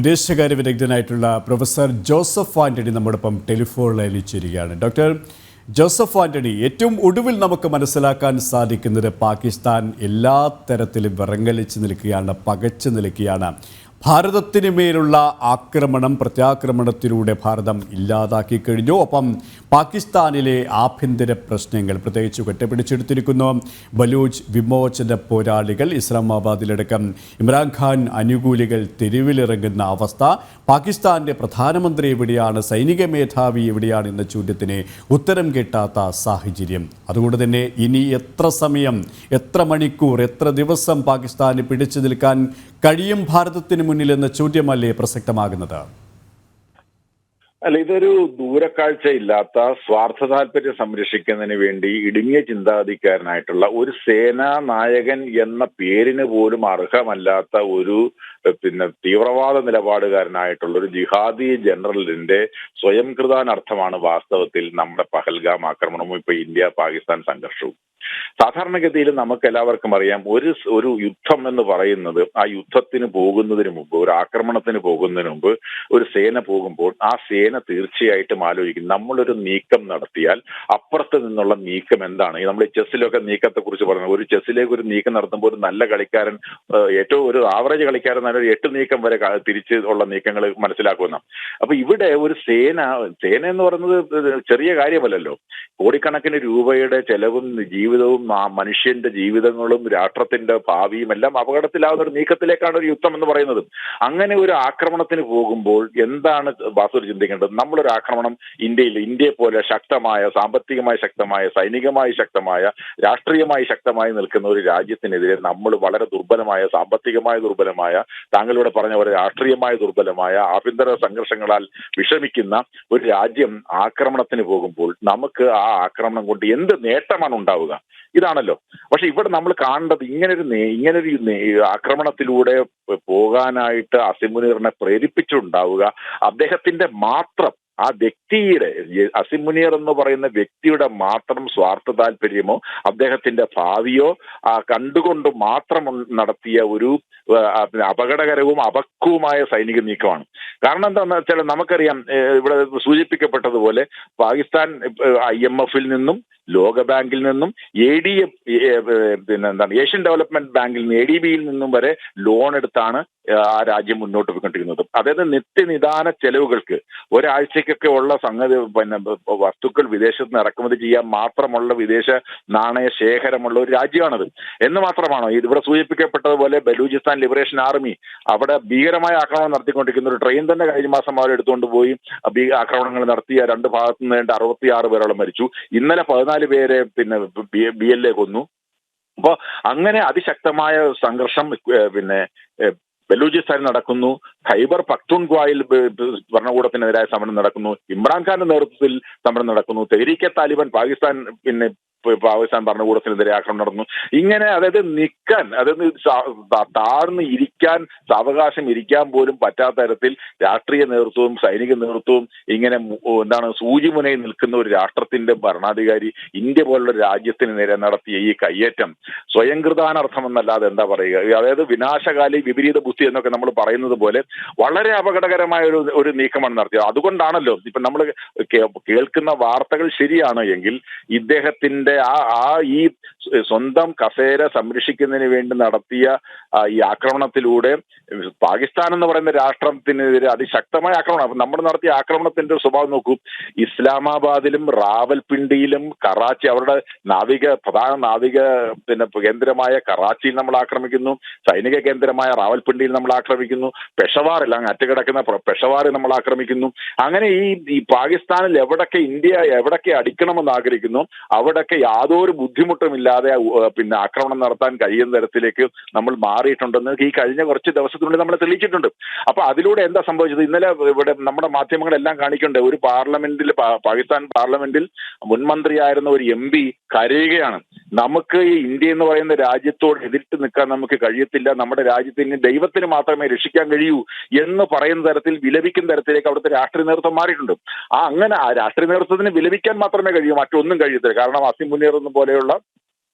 വിദേശകാര്യ വിദഗ്ധനായിട്ടുള്ള professor Joseph Antony നമ്മോടൊപ്പം telephone ലൈനിൽ ചേരുകയാണ്. ഡോക്ടർ ജോസഫ് ആന്റണി, ഏറ്റവും ഒടുവിൽ നമുക്ക് മനസ്സിലാക്കാൻ സാധിക്കുന്നത് പാകിസ്ഥാൻ എല്ലാ തരത്തിലും വിറങ്ങലിച്ച് നിൽക്കുകയാണ്, പകച്ചു നിൽക്കുകയാണ്. ഭാരതത്തിന് മേലുള്ള ആക്രമണം, പ്രത്യാക്രമണത്തിലൂടെ ഭാരതം ഇല്ലാതാക്കി കഴിഞ്ഞു. ഒപ്പം പാകിസ്ഥാനിലെ ആഭ്യന്തര പ്രശ്നങ്ങൾ, പ്രത്യേകിച്ച് കെട്ടിപ്പിടിച്ചെടുത്തിരിക്കുന്നു ബലൂച്ച് വിമോചന പോരാളികൾ, ഇസ്ലാമാബാദിലടക്കം ഇമ്രാൻഖാൻ അനുകൂലികൾ തെരുവിലിറങ്ങുന്ന അവസ്ഥ, പാകിസ്ഥാന്റെ പ്രധാനമന്ത്രി എവിടെയാണ്, സൈനിക മേധാവി എവിടെയാണ് എന്ന ചോദ്യത്തിന് ഉത്തരം കിട്ടാത്ത സാഹചര്യം. അതുകൊണ്ട് തന്നെ ഇനി എത്ര സമയം, എത്ര മണിക്കൂർ, എത്ര ദിവസം പാകിസ്ഥാന് പിടിച്ചു നിൽക്കാൻ കഴിയും ഭാരതത്തിന് മുന്നിൽ എന്ന ചോദ്യമല്ലേ പ്രസക്തമാകുന്നത്? അല്ല, ഇതൊരു ദൂരക്കാഴ്ചയില്ലാത്ത, സ്വാർത്ഥ താല്പര്യം സംരക്ഷിക്കുന്നതിന് വേണ്ടി ഇടുങ്ങിയ ചിന്താഗതിക്കാരനായിട്ടുള്ള ഒരു സേനാ നായകൻ എന്ന പേരിന് പോലും അർഹമല്ലാത്ത ഒരു തീവ്രവാദ നിലപാടുകാരനായിട്ടുള്ള ഒരു ജിഹാദി ജനറലിന്റെ സ്വയം കൃതാനർത്ഥമാണ് വാസ്തവത്തിൽ നമ്മുടെ പഹൽഗാം ആക്രമണവും ഇപ്പൊ ഇന്ത്യ പാകിസ്ഥാൻ സംഘർഷവും. സാധാരണഗതിയിൽ നമുക്ക് എല്ലാവർക്കും അറിയാം, ഒരു യുദ്ധം എന്ന് പറയുന്നത് ആ യുദ്ധത്തിന് പോകുന്നതിന് മുമ്പ്, ഒരു ആക്രമണത്തിന് പോകുന്നതിന് മുമ്പ് ഒരു സേന പോകുമ്പോൾ ആ സേന തീർച്ചയായിട്ടും ആലോചിക്കും, നമ്മളൊരു നീക്കം നടത്തിയാൽ അപ്പുറത്ത് നിന്നുള്ള നീക്കം എന്താണ്. നമ്മൾ ഈ ചെസ്സിലൊക്കെ നീക്കത്തെ കുറിച്ച് പറഞ്ഞു, ഒരു ചെസ്സിലേക്ക് ഒരു നീക്കം നടത്തുമ്പോൾ ഒരു നല്ല കളിക്കാരൻ, ഏറ്റവും ഒരു ആവറേജ് കളിക്കാരൻ, ഒരു 8 നീക്കം വരെ തിരിച്ച് ഉള്ള നീക്കങ്ങൾ മനസ്സിലാക്കുന്ന. അപ്പൊ ഇവിടെ ഒരു സേന എന്ന് പറയുന്നത് ചെറിയ കാര്യമല്ലല്ലോ. കോടിക്കണക്കിന് രൂപയുടെ ചെലവും ജീവിതവും മനുഷ്യന്റെ ജീവിതങ്ങളും രാഷ്ട്രത്തിന്റെ ഭാവിയും എല്ലാം അപകടത്തിലാവുന്ന ഒരു നീക്കത്തിലേക്കാണ് ഒരു യുദ്ധം എന്ന് പറയുന്നത്. അങ്ങനെ ഒരു ആക്രമണത്തിന് പോകുമ്പോൾ എന്താണ് ബാസൂർ ചിന്തിക്കേണ്ടത്? നമ്മളൊരു ആക്രമണം ഇന്ത്യയെ പോലെ ശക്തമായ, സാമ്പത്തികമായി ശക്തമായ, സൈനികമായി ശക്തമായ, രാഷ്ട്രീയമായി ശക്തമായി നിൽക്കുന്ന ഒരു രാജ്യത്തിനെതിരെ നമ്മൾ വളരെ ദുർബലമായ, സാമ്പത്തികമായി ദുർബലമായ, താങ്കളിവിടെ പറഞ്ഞ പോലെ രാഷ്ട്രീയമായി ദുർബലമായ, ആഭ്യന്തര സംഘർഷങ്ങളാൽ വിഷമിക്കുന്ന ഒരു രാജ്യം ആക്രമണത്തിന് പോകുമ്പോൾ നമുക്ക് ആ ആക്രമണം കൊണ്ട് എന്ത് നേട്ടമാണ് ഉണ്ടാവുക? ഇതാണല്ലോ. പക്ഷെ ഇവിടെ നമ്മൾ കാണേണ്ടത് ഇങ്ങനൊരു ആക്രമണത്തിലൂടെ പോകാനായിട്ട് അസിം മുനീറിനെ പ്രേരിപ്പിച്ചുണ്ടാവുക അദ്ദേഹത്തിന്റെ മാത്രം, ആ വ്യക്തിയുടെ, അസിം മുനീർ എന്ന് പറയുന്ന വ്യക്തിയുടെ മാത്രം സ്വാർത്ഥ താല്പര്യമോ അദ്ദേഹത്തിന്റെ ഭാവിയോ കണ്ടുകൊണ്ട് മാത്രം നടത്തിയ ഒരു അപകടകരവും അപക്വവുമായ സൈനിക നീക്കമാണ്. കാരണം എന്താണെന്ന് വെച്ചാൽ നമുക്കറിയാം, ഇവിടെ സൂചിപ്പിക്കപ്പെട്ടതുപോലെ പാകിസ്ഥാൻ IMF-ൽ നിന്നും, ലോകബാങ്കിൽ നിന്നും, ഏഷ്യൻ ഡെവലപ്മെന്റ് ബാങ്കിൽ നിന്ന്, ADB-യിൽ നിന്നും വരെ ലോൺ എടുത്താണ് ആ രാജ്യം മുന്നോട്ട് പോയിക്കൊണ്ടിരിക്കുന്നത്. അതായത് നിത്യനിദാന ചെലവുകൾക്ക് ഒരാഴ്ചക്കൊക്കെ ഉള്ള വസ്തുക്കൾ വിദേശത്ത് നിന്ന് ഇറക്കുമതി ചെയ്യാൻ മാത്രമുള്ള വിദേശ നാണയ ശേഖരമുള്ള ഒരു രാജ്യമാണത്. എന്ന് മാത്രമാണോ, ഇവിടെ സൂചിപ്പിക്കപ്പെട്ടതുപോലെ ബലൂചിസ്ഥാൻ ലിബറേഷൻ ആർമി അവിടെ ഭീകരമായ ആക്രമണം നടത്തിക്കൊണ്ടിരിക്കുന്ന ഒരു ട്രെയിൻ തന്നെ കഴിഞ്ഞ മാസം അവർ എടുത്തുകൊണ്ട് പോയി ആക്രമണങ്ങൾ നടത്തിയ 2 ഭാഗത്തു നിന്ന് 66 പേരോളം മരിച്ചു. ഇന്നലെ 14 പേരെ BLA കൊന്നു. അപ്പൊ അങ്ങനെ അതിശക്തമായ സംഘർഷം ബലൂചിസ്ഥാനിൽ നടക്കുന്നു. ഖൈബർ പക്തൂൺഖ്വായിൽ ഭരണകൂടത്തിനെതിരായ സമരം നടക്കുന്നു. ഇമ്രാൻഖാന്റെ നേതൃത്വത്തിൽ സമരം നടക്കുന്നു. തെഹ്രീക്കെ താലിബാൻ പാകിസ്ഥാൻ ഭരണകൂടത്തിനെതിരെ ആക്രമണം നടന്നു. ഇങ്ങനെ അതായത് നിൽക്കാൻ, അതായത് താഴ്ന്ന് ഇരിക്കാൻ, സാവകാശം ഇരിക്കാൻ പോലും പറ്റാത്ത തരത്തിൽ രാഷ്ട്രീയ നേതൃത്വവും സൈനിക നേതൃത്വവും ഇങ്ങനെ സൂചിമുനയിൽ നിൽക്കുന്ന ഒരു രാഷ്ട്രത്തിന്റെ ഭരണാധികാരി ഇന്ത്യ പോലുള്ള രാജ്യത്തിന് നേരെ നടത്തിയ ഈ കയ്യേറ്റം സ്വയംകൃതാനർത്ഥം എന്നല്ലാതെ എന്താ പറയുക? അതായത് വിനാശകാലി വിപരീത ബുദ്ധി എന്നൊക്കെ നമ്മൾ പറയുന്നത് പോലെ വളരെ അപകടകരമായ ഒരു നീക്കമാണ് നടത്തിയത്. അതുകൊണ്ടാണല്ലോ ഇപ്പൊ നമ്മൾ കേൾക്കുന്ന വാർത്തകൾ ശരിയാണ് എങ്കിൽ ഇദ്ദേഹത്തിന്റെ ഈ സ്വന്തം കസേര സംരക്ഷിക്കുന്നതിന് വേണ്ടി നടത്തിയ ഈ ആക്രമണത്തിലൂടെ പാകിസ്ഥാൻ എന്ന് പറയുന്ന രാഷ്ട്രത്തിനെതിരെ അതിശക്തമായ ആക്രമണം. അപ്പൊ നമ്മൾ നടത്തിയ ആക്രമണത്തിന്റെ സ്വഭാവം നോക്കൂ. ഇസ്ലാമാബാദിലും റാവൽപിണ്ടിയിലും കറാച്ചി, അവരുടെ പ്രധാന നാവിക കേന്ദ്രമായ കറാച്ചിയിൽ നമ്മൾ ആക്രമിക്കുന്നു, സൈനിക കേന്ദ്രമായ റാവൽപിണ്ടിയിൽ നമ്മൾ ആക്രമിക്കുന്നു, പെഷവാറിൽ അറ്റുകിടക്കുന്ന പെഷവാറിൽ നമ്മൾ ആക്രമിക്കുന്നു. അങ്ങനെ ഈ പാകിസ്ഥാനിൽ എവിടൊക്കെ അടിക്കണമെന്ന് ആഗ്രഹിക്കുന്നു അവിടൊക്കെ യാതൊരു ബുദ്ധിമുട്ടുമില്ലാതെ ആക്രമണം നടത്താൻ കഴിയുന്ന തരത്തിലേക്ക് നമ്മൾ മാറിയിട്ടുണ്ടെന്ന് ഈ കഴിഞ്ഞ കുറച്ച് ദിവസത്തിനുള്ളിൽ നമ്മൾ തെളിയിച്ചിട്ടുണ്ട്. അപ്പൊ അതിലൂടെ എന്താ സംഭവിച്ചത്? ഇന്നലെ ഇവിടെ നമ്മുടെ മാധ്യമങ്ങളെല്ലാം കാണിക്കണ്ടേ, ഒരു പാകിസ്ഥാൻ പാർലമെന്റിൽ മുൻമന്ത്രിയായിരുന്ന ഒരു MP കരയുകയാണ്. നമുക്ക് ഈ ഇന്ത്യ എന്ന് പറയുന്ന രാജ്യത്തോട് എതിർത്ത് നിൽക്കാൻ നമുക്ക് കഴിയത്തില്ല, നമ്മുടെ രാജ്യത്തിന് ദൈവത്തിന് മാത്രമേ രക്ഷിക്കാൻ കഴിയൂ എന്ന് പറയുന്ന തരത്തിൽ, വിലപിക്കുന്ന തരത്തിലേക്ക് അവിടുത്തെ രാഷ്ട്രീയ നേതൃത്വം മാറിയിട്ടുണ്ട്. അങ്ങനെ ആ രാഷ്ട്രീയ നേതൃത്വത്തിന് വിലപിക്കാൻ മാത്രമേ കഴിയൂ, മറ്റൊന്നും കഴിയത്തില്ല. കാരണം അസിം മുനീർ പോലെയുള്ള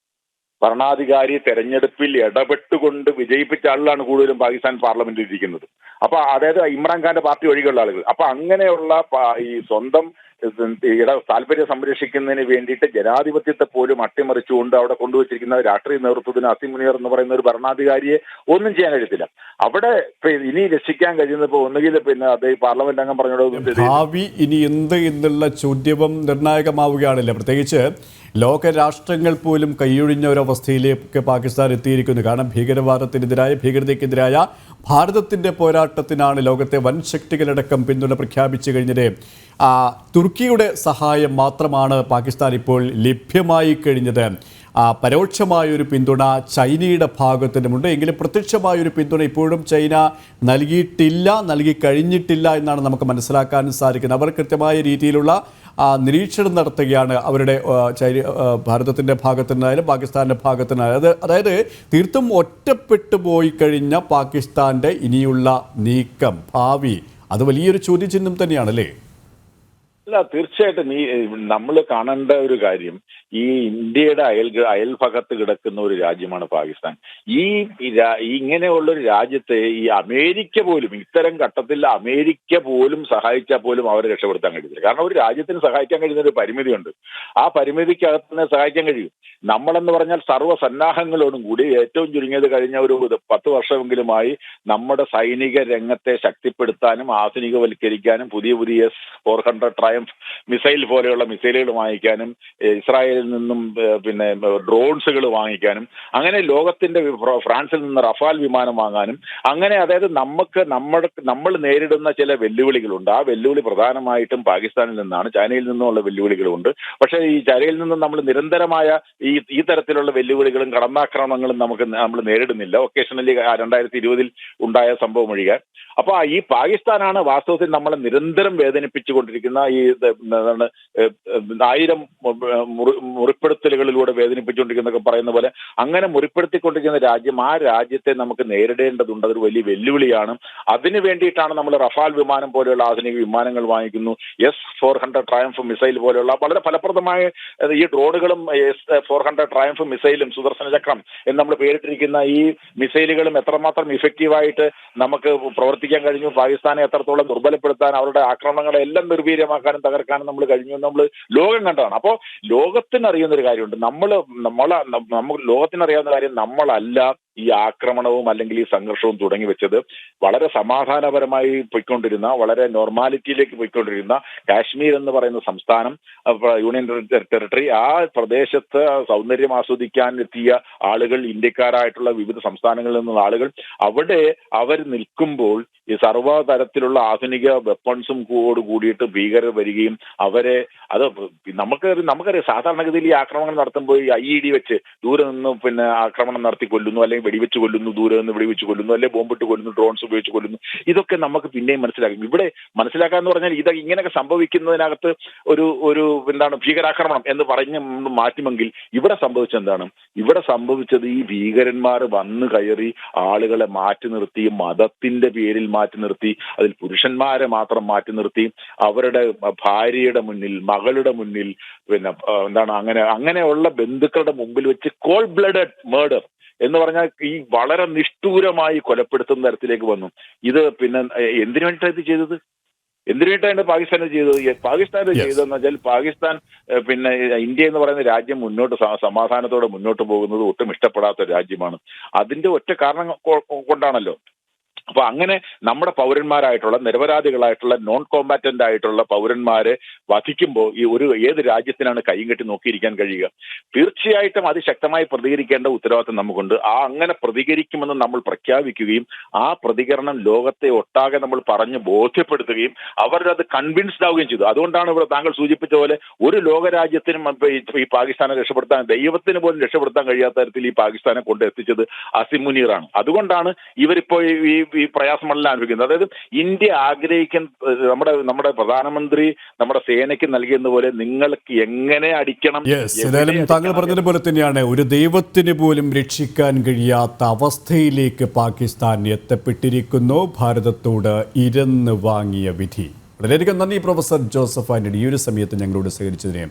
ഭരണാധികാരി തെരഞ്ഞെടുപ്പിൽ ഇടപെട്ടുകൊണ്ട് വിജയിപ്പിച്ച ആളിലാണ് കൂടുതലും പാകിസ്ഥാൻ പാർലമെന്റിൽ ഇരിക്കുന്നത്. അപ്പൊ അതായത് ഇമ്രാൻഖാന്റെ പാർട്ടി ഒഴികെയുള്ള ആളുകൾ. അപ്പൊ അങ്ങനെയുള്ള ഈ സ്വന്തം താല്പര്യം സംരക്ഷിക്കുന്നതിന് വേണ്ടിയിട്ട് ജനാധിപത്യത്തെ പോലും അട്ടിമറിച്ചുകൊണ്ട് അവിടെ കൊണ്ടുവച്ചിരിക്കുന്ന രാഷ്ട്രീയ നേതൃത്വത്തിന് അസിം മുനീർ എന്ന് പറയുന്ന ഒരു ഭരണാധികാരിയെ ഒന്നും ചെയ്യാൻ കഴിയത്തില്ല. അവിടെ ഇനി രക്ഷിക്കാൻ കഴിയുന്നപ്പോ ഒന്നുകിൽ അത് പാർലമെന്റ് അംഗം പറഞ്ഞോട് ഭാവി ഇനി എന്ത് എന്നുള്ള ചോദ്യവും നിർണായകമാവുകയാണല്ലേ. പ്രത്യേകിച്ച് ലോകരാഷ്ട്രങ്ങൾ പോലും കൈയൊഴിഞ്ഞ ഒരവസ്ഥയിലേക്ക് പാകിസ്ഥാൻ എത്തിയിരിക്കുന്നു. കാരണം ഭീകരവാദത്തിനെതിരായ ഭീകരതയ്ക്കെതിരായ ഭാരതത്തിൻ്റെ പോരാട്ടത്തിനാണ് ലോകത്തെ വൻ ശക്തികളടക്കം പിന്തുണ പ്രഖ്യാപിച്ചു കഴിഞ്ഞത്. തുർക്കിയുടെ സഹായം മാത്രമാണ് പാകിസ്ഥാൻ ഇപ്പോൾ ലഭ്യമായി കഴിഞ്ഞത്. പരോക്ഷമായൊരു പിന്തുണ ചൈനയുടെ ഭാഗത്തിനുമുണ്ട്. എങ്കിലും പ്രത്യക്ഷമായൊരു പിന്തുണ ഇപ്പോഴും ചൈന നൽകി കഴിഞ്ഞിട്ടില്ല എന്നാണ് നമുക്ക് മനസ്സിലാക്കാൻ സാധിക്കുന്നത്. അവർ കൃത്യമായ രീതിയിലുള്ള നിരീക്ഷണം നടത്തുകയാണ് അവരുടെ ഭാരതത്തിൻ്റെ ഭാഗത്തുനിന്നായാലും പാകിസ്ഥാൻ്റെ ഭാഗത്തുനിന്നായാലും. അതായത് തീർത്തും ഒറ്റപ്പെട്ടു പോയി കഴിഞ്ഞ പാകിസ്ഥാൻ്റെ ഇനിയുള്ള നീക്കം, ഭാവി, അത് വലിയൊരു ചോദ്യചിഹ്നം തന്നെയാണല്ലേ? അല്ല, തീർച്ചയായിട്ടും നമ്മൾ കാണേണ്ട ഒരു കാര്യം, ഈ ഇന്ത്യയുടെ അയൽഭാഗത്ത് കിടക്കുന്ന ഒരു രാജ്യമാണ് പാകിസ്ഥാൻ. ഇങ്ങനെയുള്ള ഒരു രാജ്യത്തെ ഈ അമേരിക്ക പോലും ഇത്തരം ഘട്ടത്തിൽ അമേരിക്ക പോലും സഹായിച്ചാൽ പോലും അവരെ രക്ഷപ്പെടുത്താൻ കഴിയില്ല. കാരണം ഒരു രാജ്യത്തിന് സഹായിക്കാൻ കഴിയുന്ന ഒരു പരിമിതിയുണ്ട്. ആ പരിമിതിക്കകത്ത് തന്നെ സഹായിക്കാൻ കഴിയും. നമ്മളെന്ന് പറഞ്ഞാൽ സർവ്വസന്നാഹങ്ങളോടും കൂടി ഏറ്റവും ചുരുങ്ങിയത് കഴിഞ്ഞ ഒരു 10 വർഷമെങ്കിലുമായി നമ്മുടെ സൈനിക രംഗത്തെ ശക്തിപ്പെടുത്താനും ആധുനികവൽക്കരിക്കാനും പുതിയ S-400 ട്രയംഫ് മിസൈൽ പോലെയുള്ള മിസൈലുകൾ വാങ്ങിക്കാനും ഇസ്രായേലിൽ നിന്നും പിന്നെ ഡ്രോൺസുകൾ വാങ്ങിക്കാനും അങ്ങനെ ലോകത്തിന്റെ ഫ്രാൻസിൽ നിന്ന് റഫാൽ വിമാനം വാങ്ങാനും അങ്ങനെ അതായത് നമ്മൾ നേരിടുന്ന ചില വെല്ലുവിളികളുണ്ട്. ആ വെല്ലുവിളി പ്രധാനമായിട്ടും പാകിസ്ഥാനിൽ നിന്നാണ്, ചൈനയിൽ നിന്നുമുള്ള വെല്ലുവിളികളുണ്ട്. പക്ഷേ ഈ ചൈനയിൽ നിന്നും നമ്മൾ നിരന്തരമായ ഈ തരത്തിലുള്ള വെല്ലുവിളികളും കടന്നാക്രമണങ്ങളും നമ്മൾ നേരിടുന്നില്ല. ഒക്കേഷണലി 2020 ഉണ്ടായ സംഭവം ഒഴികെ. അപ്പൊ ഈ പാകിസ്ഥാനാണ് വാസ്തവത്തിൽ നമ്മളെ നിരന്തരം വേദനിപ്പിച്ചുകൊണ്ടിരിക്കുന്ന ഈ 1000 മുറിപ്പെടുത്തലുകളിലൂടെ വേദനിപ്പിച്ചുകൊണ്ടിരിക്കുന്നൊക്കെ പറയുന്ന പോലെ അങ്ങനെ മുറിപ്പെടുത്തിക്കൊണ്ടിരിക്കുന്ന രാജ്യം, ആ രാജ്യത്തെ നമുക്ക് നേരിടേണ്ടതുണ്ട്. അതൊരു വലിയ വെല്ലുവിളിയാണ്. അതിനു വേണ്ടിയിട്ടാണ് നമ്മൾ റഫാൽ വിമാനം പോലെയുള്ള ആധുനിക വിമാനങ്ങൾ വാങ്ങിക്കുന്നു. S-400 ട്രയംഫ് മിസൈൽ പോലെയുള്ള വളരെ ഫലപ്രദമായ ഈ ഡ്രോണുകളും S-400 ട്രയംഫ് മിസൈലും സുദർശന ചക്രം എന്ന് നമ്മൾ പേരിട്ടിരിക്കുന്ന ഈ മിസൈലുകളും എത്രമാത്രം ഇഫക്റ്റീവായിട്ട് നമുക്ക് പ്രവർത്തിക്കാൻ കഴിഞ്ഞു, പാകിസ്ഥാനെ എത്രത്തോളം ദുർബലപ്പെടുത്താൻ, അവരുടെ ആക്രമണങ്ങളെ എല്ലാം നിർവീര്യമാക്കാനും തകർക്കാനും നമ്മൾ കഴിഞ്ഞു നമ്മൾ ലോകം കണ്ടതാണ്. അപ്പോൾ ലോകത്തിനറിയുന്ന ഒരു കാര്യമുണ്ട്, ലോകത്തിനറിയാവുന്ന കാര്യം നമ്മളല്ല ഈ ആക്രമണവും അല്ലെങ്കിൽ ഈ സംഘർഷവും തുടങ്ങി വെച്ചത്. വളരെ സമാധാനപരമായി പോയിക്കൊണ്ടിരുന്ന, വളരെ നോർമാലിറ്റിയിലേക്ക് പോയിക്കൊണ്ടിരുന്ന കാശ്മീർ എന്ന് പറയുന്ന സംസ്ഥാനം, യൂണിയൻ ടെറിട്ടറി, ആ പ്രദേശത്ത് സൗന്ദര്യം ആസ്വദിക്കാൻ എത്തിയ ആളുകൾ, ഇന്ത്യക്കാരായിട്ടുള്ള വിവിധ സംസ്ഥാനങ്ങളിൽ നിന്നുള്ള ആളുകൾ അവിടെ അവർ നിൽക്കുമ്പോൾ ഈ സർവ്വതരത്തിലുള്ള ആധുനിക വെപ്പൺസും കൂടിയിട്ട് ഭീകരർ വരികയും അവരെ നമുക്കറിയാം സാധാരണഗതിയിൽ ഈ ആക്രമണങ്ങൾ നടത്തുമ്പോൾ ഈ IED വെച്ച് ദൂരെ നിന്ന് പിന്നെ ആക്രമണം നടത്തി കൊല്ലുന്നു, അല്ലെങ്കിൽ വെടിവെച്ച് കൊല്ലുന്നു, ദൂരെ നിന്ന് വെടിവെച്ച് കൊല്ലുന്നു, അല്ലെങ്കിൽ ബോംബിട്ട് കൊല്ലുന്നു, ഡ്രോൺസ് ഉപയോഗിച്ച് കൊല്ലുന്നു. ഇതൊക്കെ നമുക്ക് പിന്നെയും മനസ്സിലാക്കും. ഇവിടെ മനസ്സിലാക്കാന്ന് പറഞ്ഞാൽ ഇങ്ങനെയൊക്കെ സംഭവിക്കുന്നതിനകത്ത് ഒരു ഭീകരാക്രമണം എന്ന് പറഞ്ഞ് മാറ്റുമെങ്കിൽ ഇവിടെ സംഭവിച്ചെന്താണ്? ഇവിടെ സംഭവിച്ചത് ഈ ഭീകരന്മാർ വന്നു കയറി ആളുകളെ മാറ്റി നിർത്തി, മതത്തിന്റെ പേരിൽ മാറ്റി നിർത്തി, അതിൽ പുരുഷന്മാരെ മാത്രം മാറ്റി നിർത്തി, അവരുടെ ഭാര്യയുടെ മുന്നിൽ, മകളുടെ മുന്നിൽ, പിന്നെ അങ്ങനെയുള്ള ബന്ധുക്കളുടെ മുമ്പിൽ വെച്ച് കോൾഡ് ബ്ലഡഡ് മർഡർ എന്ന് പറഞ്ഞാൽ ഈ വളരെ നിഷ്ഠൂരമായി കൊലപ്പെടുത്തുന്ന തരത്തിലേക്ക് വന്നു. ഇത് പിന്നെ എന്തിനു വേണ്ടിയിട്ടാണ് ഇത് ചെയ്തത്? എന്തിനു വേണ്ടിയിട്ടാണ് പാകിസ്ഥാൻ ചെയ്തത്? പാകിസ്ഥാൻ ചെയ്തതെന്ന് വെച്ചാൽ പാകിസ്ഥാൻ പിന്നെ ഇന്ത്യ എന്ന് പറയുന്ന രാജ്യം സമാധാനത്തോടെ മുന്നോട്ട് പോകുന്നത് ഒട്ടും ഇഷ്ടപ്പെടാത്ത ഒരു രാജ്യമാണ്. അതിന്റെ ഒറ്റ കാരണം കൊണ്ടാണല്ലോ. അപ്പൊ അങ്ങനെ നമ്മുടെ പൗരന്മാരായിട്ടുള്ള നിരപരാധികളായിട്ടുള്ള നോൺ കോമ്പാറ്റന്റ് ആയിട്ടുള്ള പൗരന്മാരെ വധിക്കുമ്പോൾ ഏത് രാജ്യത്തിനാണ് കൈയും കെട്ടി നോക്കിയിരിക്കാൻ കഴിയുക? തീർച്ചയായിട്ടും അതിശക്തമായി പ്രതികരിക്കേണ്ട ഉത്തരവാദിത്വം നമുക്കുണ്ട്. അങ്ങനെ പ്രതികരിക്കുമെന്ന് നമ്മൾ പ്രഖ്യാപിക്കുകയും ആ പ്രതികരണം ലോകത്തെ ഒട്ടാകെ നമ്മൾ പറഞ്ഞ് ബോധ്യപ്പെടുത്തുകയും അവരത് കൺവിൻസ്ഡ് ആവുകയും ചെയ്തു. അതുകൊണ്ടാണ് ഇവിടെ താങ്കൾ സൂചിപ്പിച്ച പോലെ ഒരു ലോകരാജ്യത്തിനും ഈ പാകിസ്ഥാനെ രക്ഷപ്പെടുത്താൻ, ദൈവത്തിന് പോലും രക്ഷപ്പെടുത്താൻ കഴിയാത്ത തരത്തിൽ ഈ പാകിസ്ഥാനെ കൊണ്ട് എത്തിച്ചത് അസിം മുനീറാണ്. അതുകൊണ്ടാണ് ഇവരിപ്പോ ഈ പ്രയാസമെല്ലാം അനുഭവിക്കുന്നത്. അതായത് ഇന്ത്യ ആഗ്രഹിക്കുന്ന നമ്മുടെ പ്രധാനമന്ത്രി നമ്മുടെ സേനയ്ക്ക് നൽകിയെന്ന പോലെ നിങ്ങൾക്ക് എങ്ങനെ അടിക്കണം. ഏതായാലും താങ്കൾ പറഞ്ഞതുപോലെ തന്നെയാണ്, ഒരു ദൈവത്തിന് പോലും രക്ഷിക്കാൻ കഴിയാത്ത അവസ്ഥയിലേക്ക് പാകിസ്ഥാൻ എത്തപ്പെട്ടിരിക്കുന്നു. ഭാരതത്തോട് ഇരന്ന് വാങ്ങിയ വിധി. വളരെയധികം നന്ദി പ്രൊഫസർ ജോസഫ് ആന്റണി ഈ ഒരു സമയത്ത് ഞങ്ങളോട് സഹകരിച്ചതിന്.